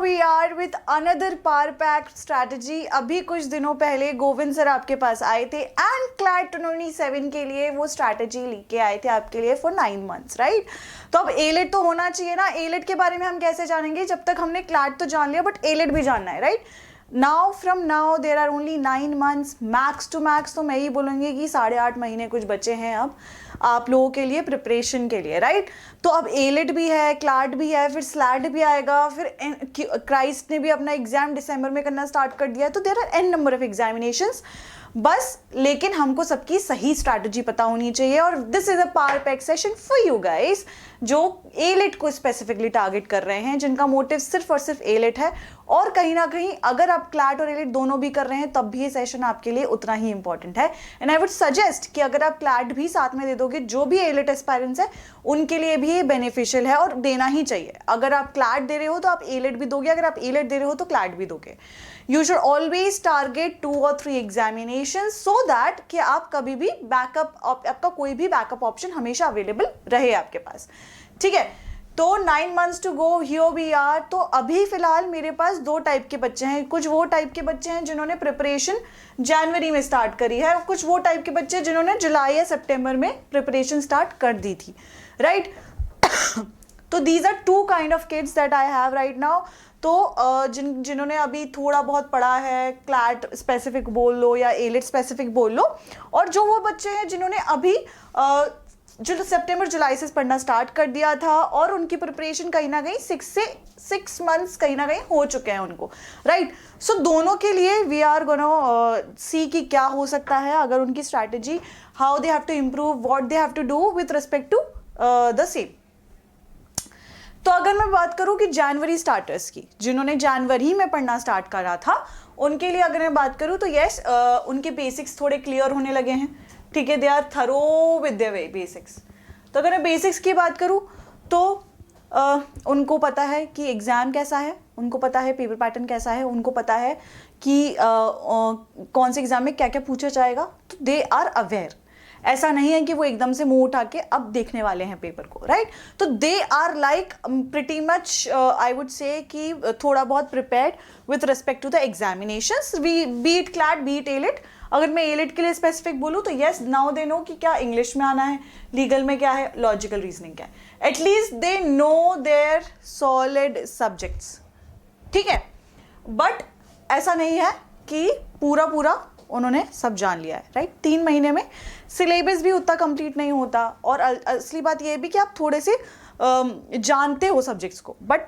We are with another power pack strategy. अभी कुछ दिनों पहले गोविंद सर आपके पास आए थे एंड क्लैट 27 के लिए वो स्ट्रैटेजी लेके आए थे आपके लिए फॉर 9 months, राइट। तो अब एलेट तो होना चाहिए ना। एलेट के बारे में हम कैसे जानेंगे जब तक हमने क्लैट तो जान लिया, बट एलेट भी जानना है, right. Now from now there are only 9 months, max to max तो मैं ही बोलूँगी कि 8.5 महीने कुछ बचे हैं अब आप लोगों के लिए प्रिपरेशन के लिए, राइट। तो अब एलेट भी है, क्लैट भी है, फिर स्लैट भी आएगा, फिर क्राइस्ट ने भी अपना एग्जाम दिसंबर में करना स्टार्ट कर दिया है। तो there are n number of examinations बस, लेकिन हमको सबकी सही स्ट्रैटेजी पता होनी चाहिए। और this is a power pack session for you guys जो एलेट को स्पेसिफिकली टारगेट कर रहे हैं, जिनका मोटिव सिर्फ और सिर्फ एलेट है। और कहीं ना कहीं अगर आप क्लैट और एलेट दोनों भी कर रहे हैं तब भी ये सेशन आपके लिए उतना ही इंपॉर्टेंट है। एंड आई वुड सजेस्ट कि अगर आप क्लैट भी साथ में दे दोगे, जो भी एलेट एस्पायरेंट्स है उनके लिए भी ये बेनिफिशियल है और देना ही चाहिए। अगर आप क्लैट दे रहे हो तो आप एलेट भी दोगे, अगर आप एलेट दे रहे हो तो क्लैट भी दोगे। You should always target 2 or 3 examination so that कि आप कभी भी बैकअप, आपका कोई भी बैकअप ऑप्शन हमेशा अवेलेबल रहे आपके पास, ठीक है। तो 9 months to go, here we are. तो अभी फिलहाल मेरे पास 2 टाइप के बच्चे हैं। कुछ वो टाइप के बच्चे हैं जिन्होंने प्रिपरेशन जनवरी में स्टार्ट करी है, कुछ वो टाइप के बच्चे जिन्होंने जुलाई या सितंबर में प्रिपरेशन स्टार्ट कर दी थी, राइट। तो these are 2 kind of kids that I have right now। तो जिन्होंने अभी थोड़ा बहुत पढ़ा है, क्लैट स्पेसिफिक बोल लो या एलेट स्पेसिफिक बोल लो, और जो वो बच्चे हैं जिन्होंने अभी जो सितंबर जुलाई से पढ़ना स्टार्ट कर दिया था और उनकी प्रिपरेशन कहीं ना कहीं 6 months कहीं ना कहीं हो चुके हैं उनको, राइट। सो दोनों के लिए वी आर गोना सी कि क्या हो सकता है अगर उनकी strategy, how they have to improve, what they have to do with respect to the same. तो अगर मैं बात करूं कि जनवरी स्टार्टर्स की, जिन्होंने जनवरी में पढ़ना स्टार्ट करा था, उनके लिए अगर मैं बात करूं तो यस, उनके बेसिक्स थोड़े क्लियर होने लगे हैं, ठीक है। They are thorough with their basics. तो अगर मैं बेसिक्स की बात करूं तो उनको पता है कि एग्ज़ाम कैसा है, उनको पता है पेपर पैटर्न कैसा है, उनको पता है कि कौन से एग्ज़ाम में क्या क्या पूछा जाएगा। तो दे आर अवेयर। ऐसा नहीं है कि वो एकदम से मुंह उठा के अब देखने वाले हैं पेपर को, राइट। तो they are like pretty much I would say कि थोड़ा बहुत prepared with respect to the examinations, be it CLAT be it AILET. अगर मैं एलेट के लिए स्पेसिफिक बोलूँ तो येस, नाउ दे नो कि क्या इंग्लिश में आना है, लीगल में क्या है, लॉजिकल रीजनिंग क्या है। At least they know their solid subjects, ठीक है। बट ऐसा नहीं है कि पूरा उन्होंने सब जान लिया है, राइट। 3 महीने में सिलेबस भी उतना कंप्लीट नहीं होता, और असली बात यह भी कि आप थोड़े से जानते हो सब्जेक्ट्स को। बट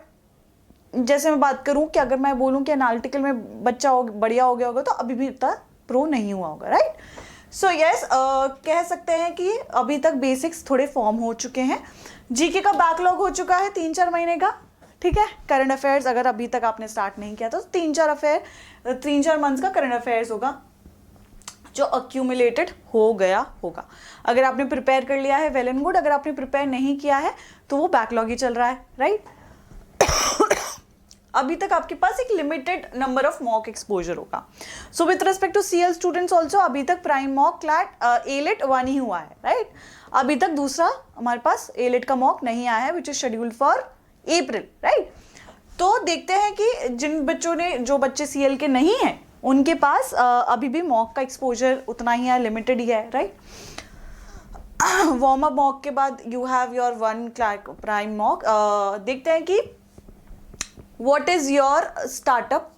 जैसे मैं बात करूं कि अगर मैं बोलूं कि एनालिटिकल में बच्चा बढ़िया हो गया होगा तो अभी भी उतना प्रो नहीं हुआ होगा, राइट। सो यस, कह सकते हैं कि अभी तक बेसिक्स थोड़े फॉर्म हो चुके हैं। जीके का बैकलॉग हो चुका है 3-4 महीने का, ठीक है। करंट अफेयर्स अगर अभी तक आपने स्टार्ट नहीं किया तो 3-4 मंथ्स का करंट अफेयर्स होगा जो अक्यूमुलेटेड हो गया होगा। अगर आपने प्रिपेयर कर लिया है वेल एंड गुड, अगर आपने प्रिपेयर नहीं किया है तो वो बैकलॉग ही चल रहा है, राइट। अभी तक आपके पास एक limited number of mock exposure होगा। So with respect to CL students also अभी तक प्राइम मॉक, क्लैट, एलेट 1 ही हुआ है, राइट। अभी तक दूसरा हमारे पास एलेट का मॉक नहीं आया है which is scheduled for April, right. तो देखते हैं कि जो बच्चे सीएल के नहीं हैं उनके पास अभी भी मॉक का एक्सपोजर उतना ही है, लिमिटेड ही है, राइट। वार्म अप मॉक के बाद you have your 1 prime mock. देखते हैं कि व्हाट इज योर स्टार्टअप,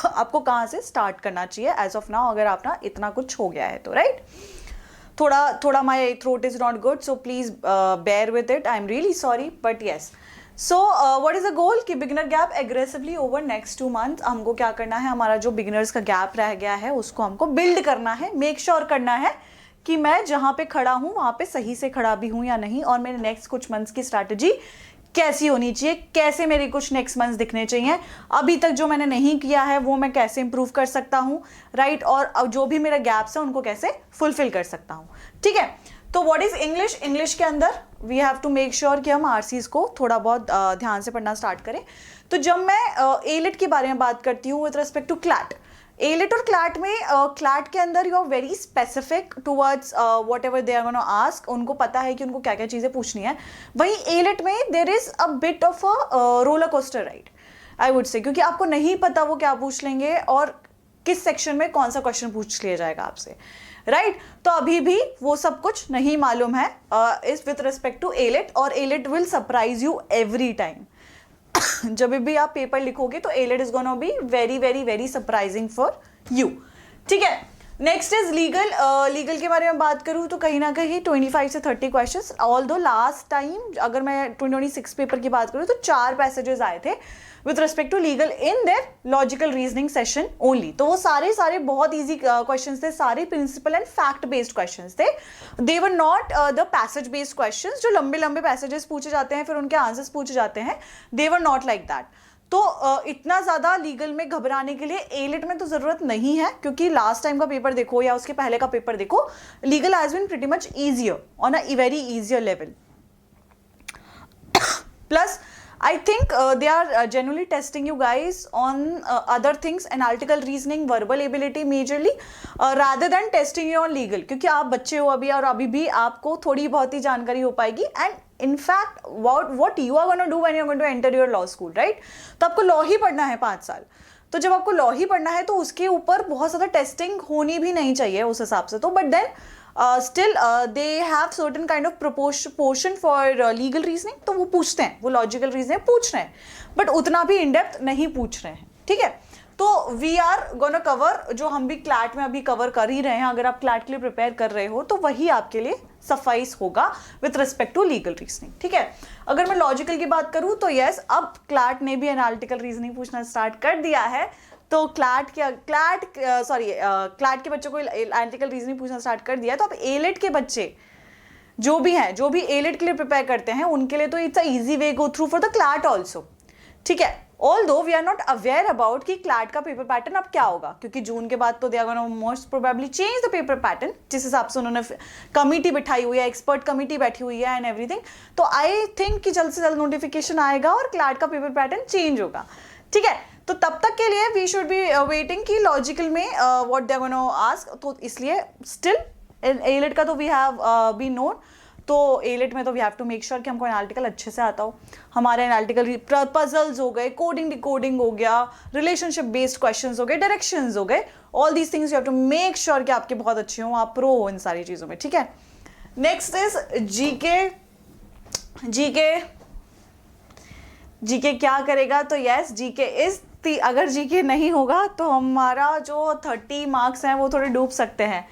आपको कहाँ से स्टार्ट करना चाहिए एज ऑफ नाउ, अगर आपका इतना कुछ हो गया है तो, राइट। थोड़ा my throat is not good, so please bear with it, I am really sorry, but yes. So what is the goal कि beginner gap aggressively over next 2 months हमको क्या करना है, हमारा जो बिगिनर्स का गैप रह गया है उसको हमको बिल्ड करना है, मेक श्योर करना है कि मैं जहाँ पे खड़ा हूँ वहाँ पे सही से खड़ा भी हूँ या नहीं, और मेरे नेक्स्ट कुछ मंथ्स की स्ट्रैटेजी कैसी होनी चाहिए, कैसे मेरे कुछ नेक्स्ट मंथ्स दिखने चाहिए, अभी तक जो मैंने नहीं किया है वो मैं कैसे इंप्रूव कर सकता हूँ, राइट। और जो भी मेरा गैप्स है उनको कैसे फुलफिल कर सकता हूँ, ठीक है। तो व्हाट इज इंग्लिश, इंग्लिश के अंदर we have to make sure कि हम आरसीज को थोड़ा बहुत ध्यान से पढ़ना स्टार्ट करें। तो जब मैं एलेट के बारे में बात करती हूँ with respect to CLAT, AILET और क्लैट में क्लैट के अंदर you are very specific towards whatever they are gonna ask, उनको पता है कि उनको क्या क्या चीज़ें पूछनी है। वहीं एलेट में there is a bit of a roller coaster ride, I would से, क्योंकि आपको नहीं पता वो क्या पूछ लेंगे और किस सेक्शन में कौन सा क्वेश्चन पूछ लिया जाएगा आपसे, राइट? तो अभी भी वो सब कुछ नहीं मालूम है इस विथ रिस्पेक्ट टू एलिट, और elite will surprise you every time. जब भी आप पेपर लिखोगे तो elite is gonna be very very very surprising for you, ठीक है? Next is legal. लीगल के बारे में बात करूँ तो कहीं ना कहीं 25 से 30 क्वेश्चंस, ऑल दो लास्ट टाइम अगर मैं 2026 पेपर की बात करूँ तो 4 पैसेजेस आए थे with respect to legal in their logical reasoning session only. तो वो सारे बहुत ईजी क्वेश्चंस थे, सारे principle and fact based questions थे। They were not the passage based questions, जो लंबे लंबे पैसेजेस पूछे जाते हैं फिर उनके आंसर्स पूछे जाते हैं, दे वर नॉट लाइक दैट। तो इतना ज़्यादा लीगल में घबराने के लिए एलिट में तो ज़रूरत नहीं है, क्योंकि लास्ट टाइम का पेपर देखो या उसके पहले का पेपर देखो, legal has been pretty much easier on a very easier level. Plus I think they are genuinely testing you guys on other things, analytical reasoning, verbal ability majorly, rather than testing you on legal, क्योंकि आप बच्चे हो अभी और अभी भी आपको थोड़ी बहुत ही जानकारी हो पाएगी। And in fact what you are going to do when you are going to enter your law school, right? तो आपको लॉ ही पढ़ना है 5 साल, तो जब आपको लॉ ही पढ़ना है तो उसके ऊपर बहुत ज़्यादा टेस्टिंग होनी भी नहीं चाहिए उस हिसाब से। तो but then still they have certain kind of portion for legal reasoning, तो वो पूछते हैं, वो लॉजिकल रीजनिंग पूछ रहे हैं, बट उतना भी इन डेप्थ नहीं पूछ रहे हैं, ठीक है? तो वी आर गोना कवर, जो हम भी क्लैट में अभी कवर कर ही रहे हैं, अगर आप क्लैट के लिए प्रिपेयर कर रहे हो तो वही आपके लिए सफाइस होगा with respect to legal reasoning, ठीक है? अगर मैं लॉजिकल की बात करूँ तो यस, अब क्लैट ने भी एनालिटिकल रीजनिंग पूछना स्टार्ट कर दिया है, तो क्लैट के बच्चों को एनालिटिकल रीजनिंग पूछना स्टार्ट कर दिया है। तो अब एलिट के बच्चे जो भी हैं, जो भी एलिट के लिए प्रिपेयर करते हैं, उनके लिए तो it's a easy way go through for the CLAT also, ठीक है? Although we are not aware about कि क्लैट का पेपर पैटर्न अब क्या होगा, क्योंकि जून के बाद तो they are gonna most probably change the paper pattern, जिस हिसाब से उन्होंने कमिटी बिठाई हुई है, एक्सपर्ट कमिटी बैठी हुई है एंड एवरीथिंग। तो आई थिंक कि जल्द से जल्द नोटिफिकेशन आएगा और क्लैट का पेपर पैटर्न चेंज होगा, ठीक है? तो तब तक के लिए वी शुड बी वेटिंग कि लॉजिकल में what they are gonna ask. तो इसलिए स्टिल एलिट का तो वी हैव बीन नोन, तो एलिट में तो we have to make sure कि हमको एनालिटिकल अच्छे से आता हो। हमारे एनालिटिकल पजल्स हो गए, कोडिंग डिकोडिंग हो गया, रिलेशनशिप बेस्ड क्वेश्चंस हो गए, डायरेक्शंस हो गए, all these things you have to make sure कि आपके बहुत अच्छे हो, आप प्रो हो इन सारी चीज़ों में, ठीक है? नेक्स्ट इज जीके क्या करेगा? तो यस, जीके इज अगर जीके नहीं होगा तो हमारा जो 30 मार्क्स हैं वो थोड़े डूब सकते हैं,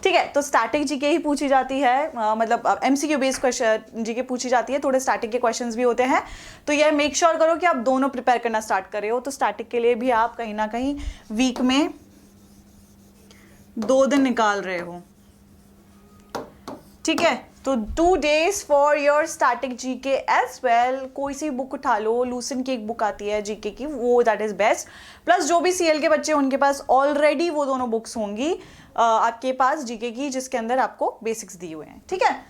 ठीक है? तो स्टैटिक जीके ही पूछी जाती है, मतलब एमसीक्यू बेस्ड क्वेश्चन जीके पूछी जाती है, थोड़े स्टैटिक के क्वेश्चंस भी होते हैं। तो ये मेक श्योर करो कि आप दोनों प्रिपेयर करना स्टार्ट कर रहे हो। तो स्टैटिक के लिए भी आप कहीं ना कहीं वीक में 2 दिन निकाल रहे हो, ठीक है? तो 2 days for your static GK as well. कोई सी बुक उठा लो, लूसेंट की एक बुक आती है जीके की, वो दैट इज बेस्ट। प्लस जो भी सीएल के बच्चे उनके पास ऑलरेडी वो दोनों बुक्स होंगी आपके पास जीके की, जिसके अंदर आपको बेसिक्स दिए हुए हैं, ठीक है?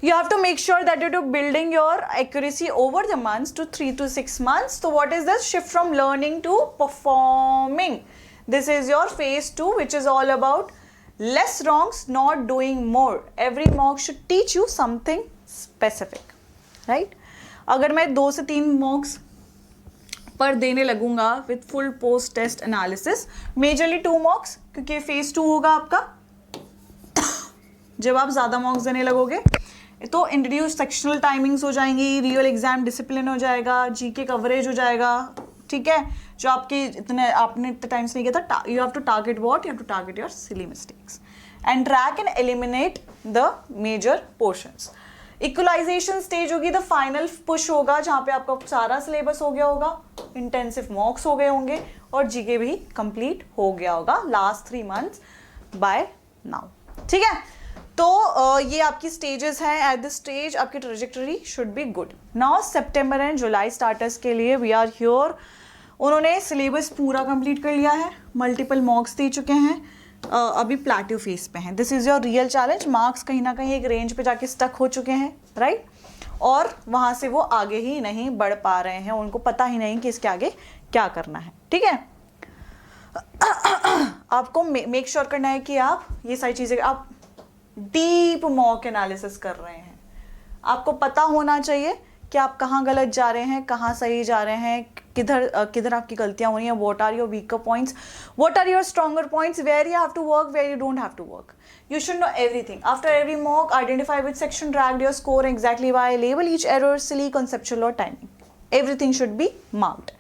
You have to make sure that you're building your accuracy over the months to 3 to 6 months. So what is this? Shift from learning to performing. This is your phase 2, which is all about less wrongs, not doing more. Every mock should teach you something specific, right? अगर मैं 2 से 3 mocks पर देने लगूंगा with full post test analysis, majorly 2 mocks, क्योंकि phase 2 होगा आपका। जब आप ज़्यादा mocks देने लगोगे तो इंट्रोड्यूस सेक्शनल टाइमिंग्स हो जाएंगी, रियल एग्जाम डिसिप्लिन हो जाएगा, जीके कवरेज हो जाएगा, ठीक है? जो आपके आपने इतने टाइम्स नहीं किया था, you have to target what, you have to target your silly mistakes and track and eliminate the major portions. Equalization stage होगी, द फाइनल पुश होगा, जहाँ पे आपका सारा सिलेबस हो गया होगा, इंटेंसिव मॉक्स हो गए होंगे और जीके भी कंप्लीट हो गया होगा लास्ट 3 months बाय नाउ, ठीक है? तो ये आपकी स्टेजेस हैं। एट दिस स्टेज आपकी trajectory should be good. Now September and July starters के लिए वी आर हियर। उन्होंने सिलेबस पूरा कंप्लीट कर लिया है, मल्टीपल मॉक्स दे चुके हैं, अभी प्लेट्यू फेस पे हैं। This is your real challenge. Marks कहीं ना कहीं एक रेंज पे जाके स्टक हो चुके हैं, राइट? और वहाँ से वो आगे ही नहीं बढ़ पा रहे हैं, उनको पता ही नहीं कि इसके आगे क्या करना है, ठीक है? आपको मेक श्योर करना है कि आप ये सारी चीज़ें, आप डीप मॉक एनालिसिस कर रहे हैं। आपको पता होना चाहिए कि आप कहाँ गलत जा रहे हैं, कहाँ सही जा रहे हैं, किधर आपकी गलतियाँ हो रही हैं, what are your weaker points, what are your stronger points, where you have to work, where you don't have to work. You should know everything. After every mock, identify which section dragged your score and exactly why. Label each error, silly, conceptual or timing. Everything should be marked.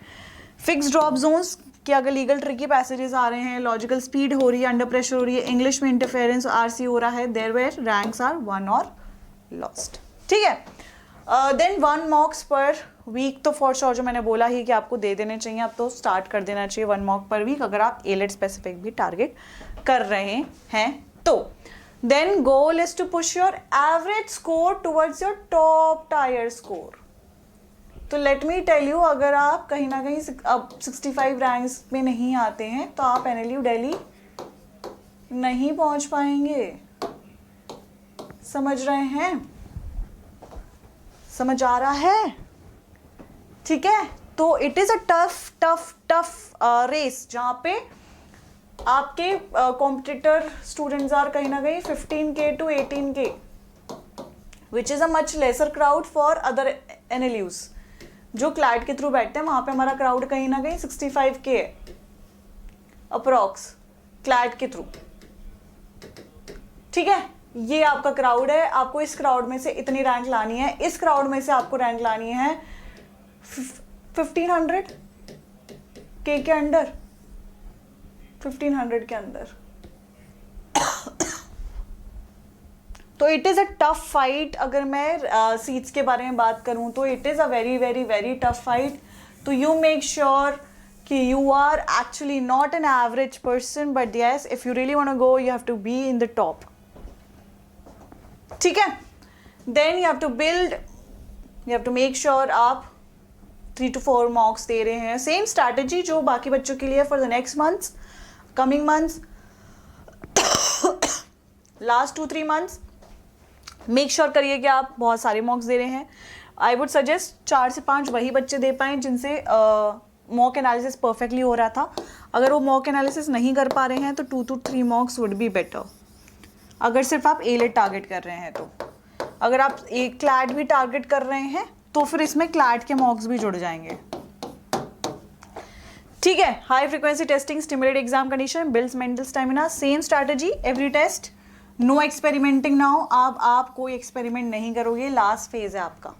Fixed drop zones कि अगर legal tricky passages आ रहे हैं, logical speed हो रही है, under pressure हो रही है, इंग्लिश में इंटरफेरेंस आरसी हो रहा है, देयर वेयर रैंक्स आर 1 और लॉस्ट. ठीक है. देन 1 मॉक्स पर वीक तो फॉर श्योर जो मैंने बोला ही कि आपको दे देने चाहिए, आप तो स्टार्ट कर देना चाहिए 1 मॉक पर वीक अगर आप एलेट स्पेसिफिक भी टारगेट कर रहे हैं तो. Then goal is to push your average score towards your top tier score. तो लेट मी टेल यू, अगर आप कहीं ना कहीं अब 65 रैंक्स में नहीं आते हैं तो आप NLU दिल्ली नहीं पहुंच पाएंगे. समझ रहे हैं? समझ आ रहा है? ठीक है. तो it is a tough race जहाँ पे आपके कॉम्पिटिटर स्टूडेंट्स आर कहीं ना कहीं 15K to 18K, which is a much laser crowd for other NLUs. जो क्लैट के थ्रू बैठते हैं वहाँ पे हमारा क्राउड कहीं ना कहीं 65K है अप्रॉक्स क्लैट के थ्रू. ठीक है. ये आपका क्राउड है. आपको इस क्राउड में से इतनी रैंक लानी है, इस क्राउड में से आपको रैंक लानी है 1500K के अंडर, 1500 के अंदर. तो it is a tough fight. अगर मैं सीट्स के बारे में बात करूं तो it is a very very very tough fight. तो यू मेक श्योर कि you are actually not an average person, but yes if you really want to go you have to be in the top. ठीक है. Then you have to build, you have to make sure आप 3 to 4 मॉक्स दे रहे हैं. Same strategy जो बाकी बच्चों के लिए for the next months, coming months, last 2-3 months. Make sure करिए कि आप बहुत सारे मॉक्स दे रहे हैं. आई वुड सजेस्ट 4 से 5 वही बच्चे दे पाएँ जिनसे मॉक एनालिसिस परफेक्टली हो रहा था. अगर वो मॉक एनालिसिस नहीं कर पा रहे हैं तो 2 to 3 मॉक्स वुड बी बेटर. अगर सिर्फ आप एलेट टारगेट कर रहे हैं तो. अगर आप एक क्लैट भी टारगेट कर रहे हैं तो फिर इसमें क्लैट के मॉक्स भी जुड़ जाएंगे. ठीक है. High frequency testing, stimulate exam condition, builds mental stamina. Same strategy every test. No experimenting now. आप कोई एक्सपेरिमेंट नहीं करोगे. लास्ट फेज है आपका.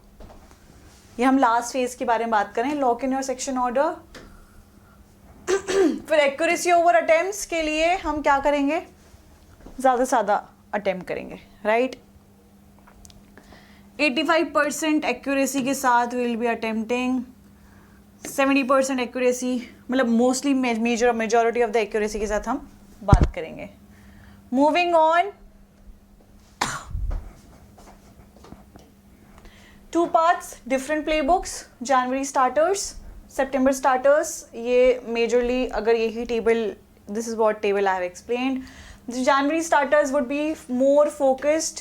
ये हम लास्ट फेज के बारे में बात करें. Lock in your section order. फिर एक्यूरेसी ओवर अटेम्प्ट्स के लिए हम क्या करेंगे? ज़्यादा से ज़्यादा अटेम्प्ट करेंगे. राइट. 85% एक्यूरेसी के साथ विल बी अटेम्प्टिंग. 70% एक्यूरेसी, मतलब mostly majority of the accuracy के साथ हम बात करेंगे. Moving on. 2 parts, different play books. January starters, September starters. ये मेजरली अगर यही table, this is what table I have explained. January starters would be more focused,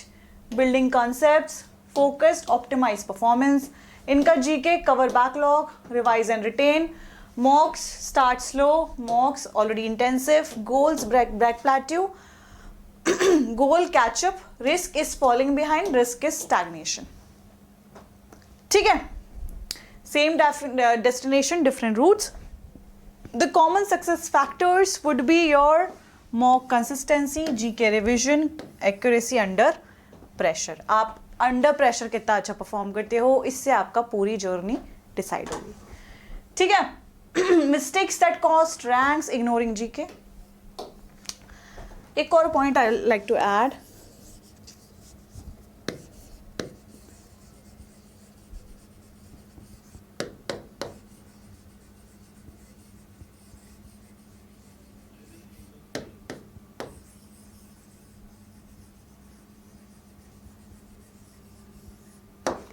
building concepts, focused, optimized performance. इनका GK cover backlog, revise and retain. Mocks start slow, mocks already intensive. Goals break plateau. Goal catch up. Risk is falling behind. Risk is stagnation. ठीक है. Same destination, different routes. The common success factors would be your mock consistency, GK revision, accuracy under pressure. आप under pressure कितना अच्छा perform करते हो, इससे आपका पूरी जर्नी डिसाइड होगी. ठीक है. Mistakes that cost ranks, ignoring GK. एक और point I like to add.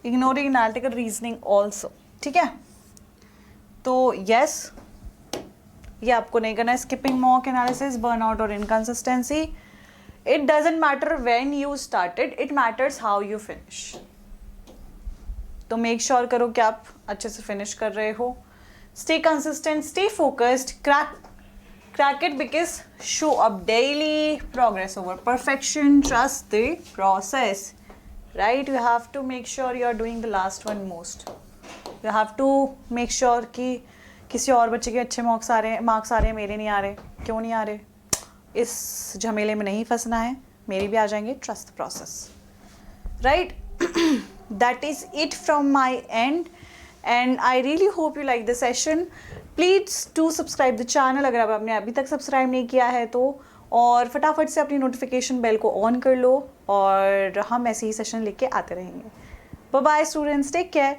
Ignoring analytical reasoning also. ठीक है. तो यस, ये आपको नहीं करना है. स्किपिंग मॉक एनालिसिस, बर्नआउट और inconsistency. It doesn't matter when you started, it matters how you finish. तो मेक श्योर करो कि आप अच्छे से फिनिश कर रहे हो. Stay consistent, stay focused, crack it because show up daily. Progress over perfection. Trust the process. right? You have to make sure you are doing the last one most. You have to make sure कि किसी और बच्चे के अच्छे marks आ रहे हैं, मेरे नहीं आ रहे. क्यों नहीं आ रहे? इस झमेले में नहीं फंसना है. मेरे भी आ जाएंगे. Trust the process, right? That is it from my end, and I really hope you like the session. Please do subscribe the channel अगर आपने अभी तक सब्सक्राइब नहीं किया है तो, और फटाफट से अपनी नोटिफिकेशन बेल को ऑन कर लो, और हम ऐसे ही सेशन लेके आते रहेंगे. Bye bye students, take care.